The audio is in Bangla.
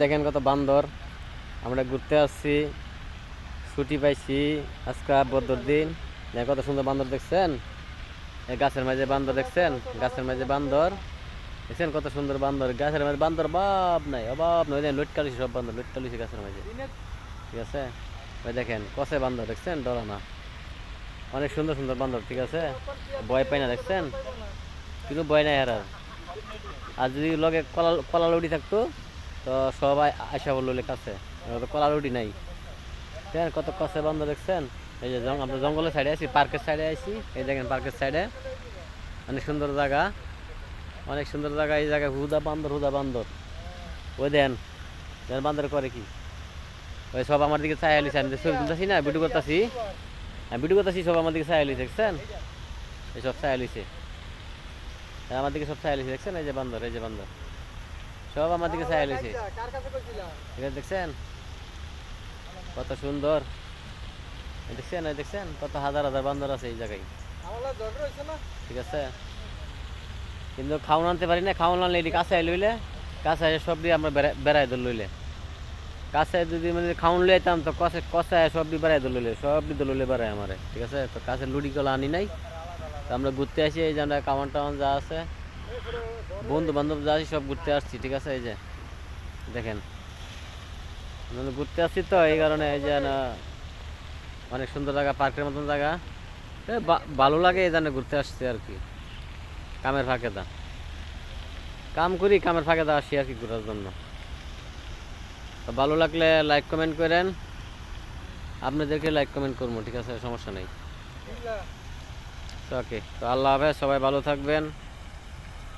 দেখেন কত বান্দর। আমরা ঘুরতে আসছি, ছুটি পাইছি আজকে বদ্ধর দিন। কত সুন্দর বান্দর দেখছেন, এই গাছের মাঝে বান্দর দেখছেন, গাছের মাঝে বান্দর দেখছেন কত সুন্দর বান্দর। গাছের মাঝে বান্দর অভাব নাই লটকালিছি, সব বান্দর লটকালিছি গাছের মাঝে, ঠিক আছে। ওই দেখেন কষে বান্দর দেখছেন, ডরা না, অনেক সুন্দর সুন্দর বান্দর, ঠিক আছে। ভয় পাই না দেখছেন, কিন্তু ভয় নাই আর। আর যদি লগে কলা লুটি থাকতো তো সবাই আশা বললো কাছে, কলা লুটি নাই। দেখেন কত কষে বান্দর দেখছেন। এই যে আমরা জঙ্গলের সাইডে আছি, পার্কের সাইডে আছি। এই দেখেন পার্কের সাইডে অনেক সুন্দর জায়গা, অনেক সুন্দর জায়গা। এই জায়গায় হুদা বান্দর, হুদা বান্দর। ওই দেন বান্দর করে কি, ওই সব আমার দিকে চাই আলিছে। আমি ছবি তুলতেছি না, ভিডিও করতেছি, ভিডিও করতেছি, সব আমার দিকে চাই আলিছে দেখছেন। এই সব চাই আলিছে, আমার দিকে সব চাই আলিছে দেখছেন। এই যে বান্দর, এই যে বান্দর সব আমার দিকে চাই আলিছে, ঠিক আছে। দেখছেন কত সুন্দর, দেখছেন, এই দেখছেন কত হাজার হাজার বান্দর আছে এই জায়গায়, ঠিক আছে। কিন্তু খাওয়ান আনতে পারি না, খাওয়ান আনলে এটি কাছে লইলে, কাছে সব দিয়ে আমরা বেড়াই দল লইলে, কাছে যদি মানে খাওয়ান লইতাম তো কষায় সব দিয়ে বেড়াই দল লইলে, সব দিয়ে দল লইলে বেড়ায় আমারে, ঠিক আছে। তো কাছে লুডি কলা আনি নাই, তো আমরা ঘুরতে আসি। এই যে আমরা কামান টামান যা আছে, বন্ধু বান্ধব যা আছি, সব ঘুরতে আসছি, ঠিক আছে। এই যে দেখেন ঘুরতে আসছি তো এই কারণে। এই যে অনেক সুন্দর জায়গা, পার্কের মতন জায়গা, ভালো লাগে এই জন্য ঘুরতে আসছি আর কি। কামের ফাঁকে দা কাম করি, কামের ফাঁকে দা আসি আর কি ঘোরার জন্য। তো ভালো লাগলে লাইক কমেন্ট করেন, আপনাদেরকে লাইক কমেন্ট করবো, ঠিক আছে, সমস্যা নেই। ওকে, তো আল্লাহ হাফেজ, সবাই ভালো থাকবেন।